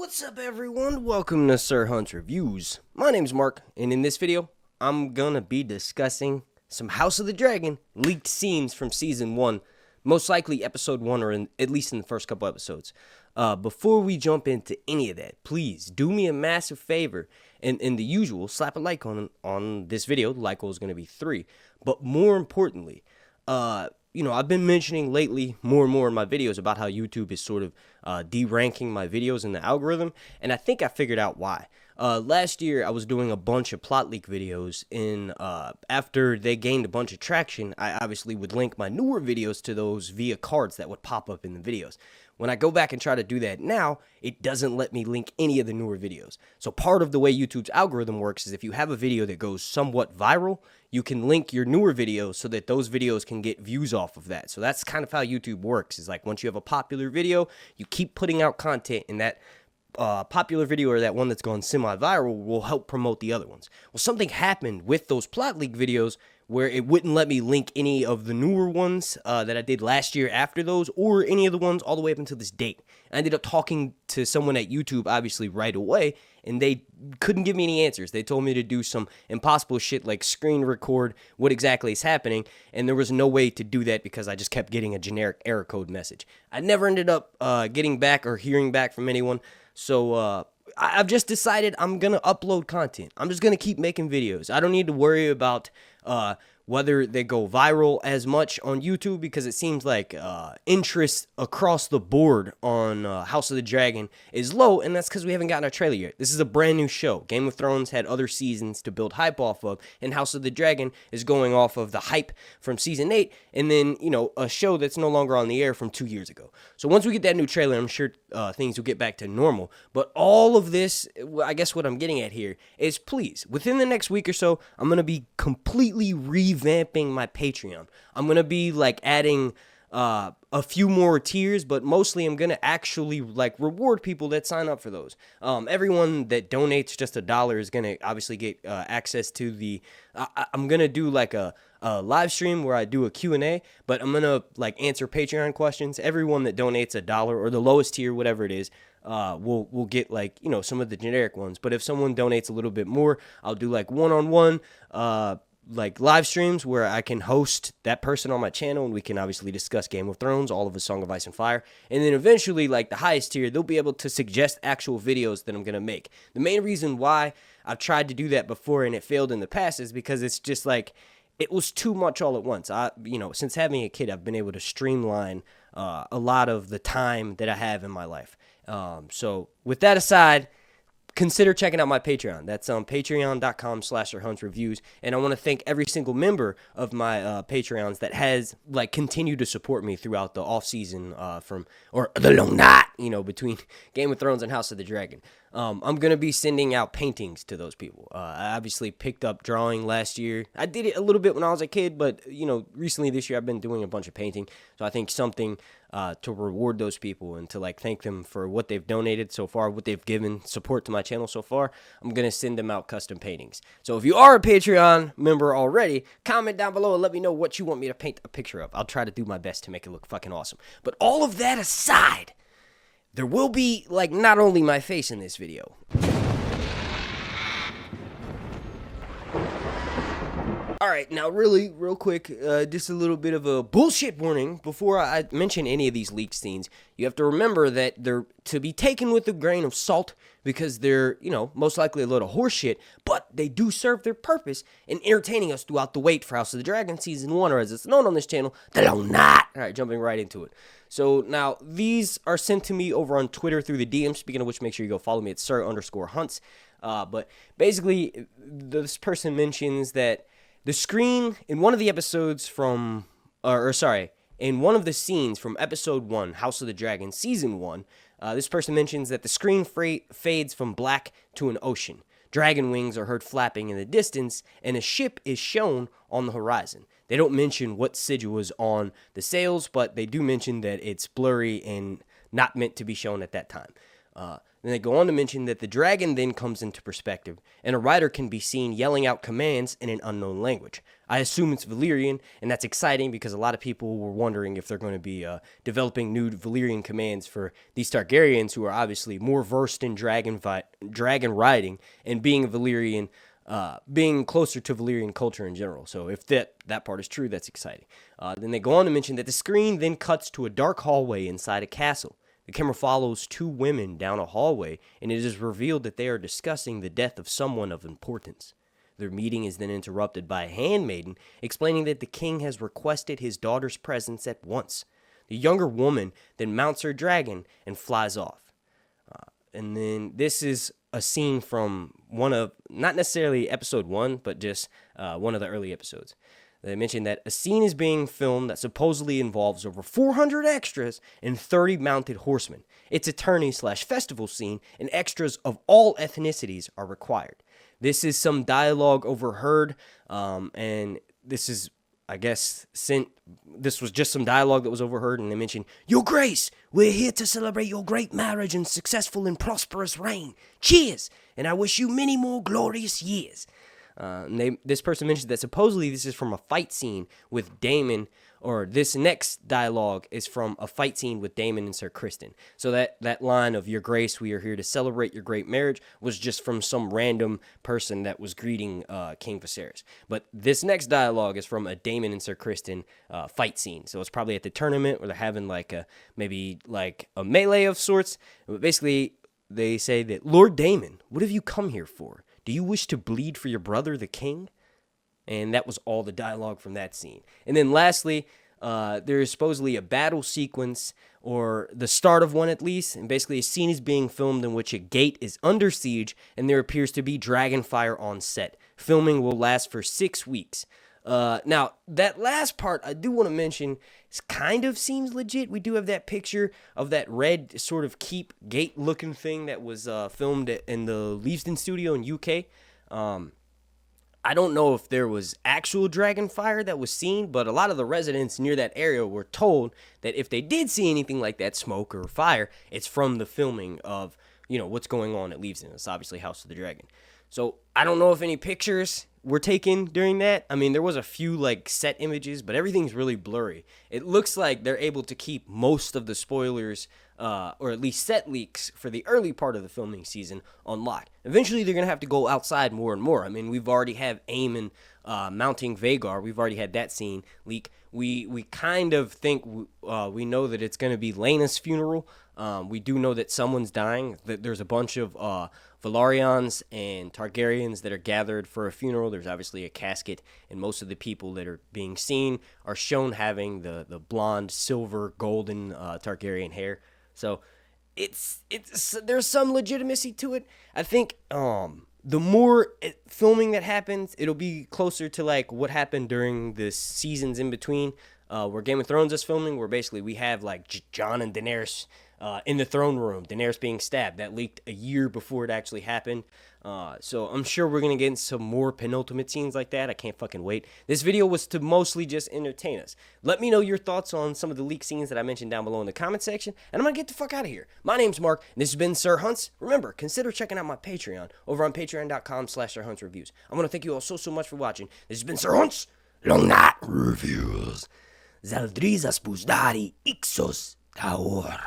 What's up, everyone? Welcome to Sir Hunt's Reviews. My name's Mark, and in this video, I'm gonna be discussing some House of the Dragon leaked scenes from Season 1, most likely Episode 1, or at least in the first couple episodes. Before we jump into any of that, please do me a massive favor, and the usual, slap a like on this video. The like goal is gonna be 3. But more importantly, I've been mentioning lately more and more in my videos about how YouTube is sort of deranking my videos in the algorithm, and I think I figured out why. Last year, I was doing a bunch of plot leak videos, and after they gained a bunch of traction, I obviously would link my newer videos to those via cards that would pop up in the videos. When I go back and try to do that now, it doesn't let me link any of the newer videos. So part of the way YouTube's algorithm works is if you have a video that goes somewhat viral, you can link your newer videos so that those videos can get views off of that. So that's kind of how YouTube works, is like once you have a popular video, you keep putting out content, and that popular video or that one that's gone semi-viral will help promote the other ones. Well, something happened with those plot leak videos where it wouldn't let me link any of the newer ones that I did last year after those, or any of the ones all the way up until this date. I ended up talking to someone at YouTube, obviously, right away, and they couldn't give me any answers. They told me to do some impossible shit like screen record what exactly is happening, and there was no way to do that because I just kept getting a generic error code message. I never ended up getting back or hearing back from anyone, so I've just decided I'm going to upload content. I'm just going to keep making videos. I don't need to worry about whether they go viral as much on YouTube, because it seems like interest across the board on House of the Dragon is low, and that's because we haven't gotten our trailer yet. This is a brand new show. Game of Thrones had other seasons to build hype off of, and House of the Dragon is going off of the hype from Season 8, and then, a show that's no longer on the air from 2 years ago. So once we get that new trailer, I'm sure things will get back to normal. But all of this, I guess what I'm getting at here is, please, within the next week or so, I'm going to be completely revamping my Patreon. I'm going to be adding a few more tiers, but mostly I'm going to actually reward people that sign up for those. Everyone that donates just $1 is going to obviously get access to the I'm going to do a live stream where I do a Q&A, but I'm going to answer Patreon questions. Everyone that donates $1 or the lowest tier, whatever it is, will get some of the generic ones. But if someone donates a little bit more, I'll do one-on-one live streams where I can host that person on my channel, and we can obviously discuss Game of Thrones, all of A Song of Ice and Fire, and then eventually, the highest tier, they'll be able to suggest actual videos that I'm going to make. The main reason why I've tried to do that before and it failed in the past is because it's just it was too much all at once. Since having a kid, I've been able to streamline a lot of the time that I have in my life. So with that aside, consider checking out my Patreon. That's patreon.com/SirHuntsReviews. And I want to thank every single member of my Patreons that has continued to support me throughout the off season or the long night, between Game of Thrones and House of the Dragon. I'm going to be sending out paintings to those people. I obviously picked up drawing last year. I did it a little bit when I was a kid, but, recently this year I've been doing a bunch of painting. So I think something to reward those people and to thank them for what they've donated so far, what they've given support to my channel so far. I'm going to send them out custom paintings. So if you are a Patreon member already, comment down below and let me know what you want me to paint a picture of. I'll try to do my best to make it look fucking awesome. But all of that aside, there will be, not only my face in this video. Alright, now really, real quick, just a little bit of a bullshit warning before I mention any of these leaked scenes. You have to remember that they're to be taken with a grain of salt because they're, most likely a little horseshit, but they do serve their purpose in entertaining us throughout the wait for House of the Dragon Season 1, or as it's known on this channel, the long night. Alright, jumping right into it. So now, these are sent to me over on Twitter through the DM. Speaking of which, make sure you go follow me at Sir_Hunts. But basically, this person mentions that the screen in one of the episodes in one of the scenes from Episode 1, House of the Dragon, Season 1, this person mentions that the screen fades from black to an ocean. Dragon wings are heard flapping in the distance, and a ship is shown on the horizon. They don't mention what sigil was on the sails, but they do mention that it's blurry and not meant to be shown at that time. Then they go on to mention that the dragon then comes into perspective, and a rider can be seen yelling out commands in an unknown language. I assume it's Valyrian, and that's exciting because a lot of people were wondering if they're going to be developing new Valyrian commands for these Targaryens, who are obviously more versed in dragon riding and being Valyrian, being closer to Valyrian culture in general. So if that part is true, that's exciting. Then they go on to mention that the screen then cuts to a dark hallway inside a castle. The camera follows two women down a hallway, and it is revealed that they are discussing the death of someone of importance. Their meeting is then interrupted by a handmaiden explaining that the king has requested his daughter's presence at once. The younger woman then mounts her dragon and flies off. And then this is a scene from one of, not necessarily episode 1, but just one of the early episodes. They mentioned that a scene is being filmed that supposedly involves over 400 extras and 30 mounted horsemen. It's a tourney/festival scene, and extras of all ethnicities are required. This is some dialogue overheard, and this is, I guess, this was just some dialogue that was overheard, and they mentioned, "Your Grace, we're here to celebrate your great marriage and successful and prosperous reign. Cheers, and I wish you many more glorious years." This person mentioned that supposedly this is from a fight scene with Daemon, or this next dialogue is from a fight scene with Daemon and Sir Criston. So that line of "Your Grace, we are here to celebrate your great marriage" was just from some random person that was greeting King Viserys. But this next dialogue is from a Daemon and Sir Criston fight scene. So it's probably at the tournament where they're having maybe a melee of sorts. But basically, they say that, "Lord Daemon, what have you come here for? Do you wish to bleed for your brother, the king?" And that was all the dialogue from that scene. And then lastly, there is supposedly a battle sequence, or the start of one at least, and basically a scene is being filmed in which a gate is under siege, and there appears to be dragon fire on set. Filming will last for 6 weeks. Now, that last part, I do want to mention, kind of seems legit. We do have that picture of that red sort of keep gate-looking thing that was filmed in the Leavesden studio in UK. I don't know if there was actual dragon fire that was seen, but a lot of the residents near that area were told that if they did see anything like that, smoke or fire, it's from the filming of, what's going on at Leavesden. It's obviously House of the Dragon. So I don't know if any pictures were taken during that. I mean, there was a few set images, but everything's really blurry. It looks like they're able to keep most of the spoilers, or at least set leaks for the early part of the filming season, on lock. Eventually, they're going to have to go outside more and more. I mean, we've already had Aemon mounting Vhagar. We've already had that scene leak. We kind of think we know that it's going to be Laena's funeral. We do know that someone's dying. That there's a bunch of Velaryons and Targaryens that are gathered for a funeral. There's obviously a casket, and most of the people that are being seen are shown having the blonde, silver, golden Targaryen hair. So there's some legitimacy to it. I think the more filming that happens, it'll be closer to what happened during the seasons in between, where Game of Thrones is filming, where basically we have Jon and Daenerys in the throne room, Daenerys being stabbed. That leaked a year before it actually happened. So I'm sure we're going to get some more penultimate scenes like that. I can't fucking wait. This video was to mostly just entertain us. Let me know your thoughts on some of the leaked scenes that I mentioned down below in the comment section, and I'm going to get the fuck out of here. My name's Mark, and this has been Sir Hunts. Remember, consider checking out my Patreon over on patreon.com/SirHuntsReviews. I want to thank you all so much for watching. This has been Sir Hunts Long Night Reviews. Zaldrizas Pusdari Ixos Taur.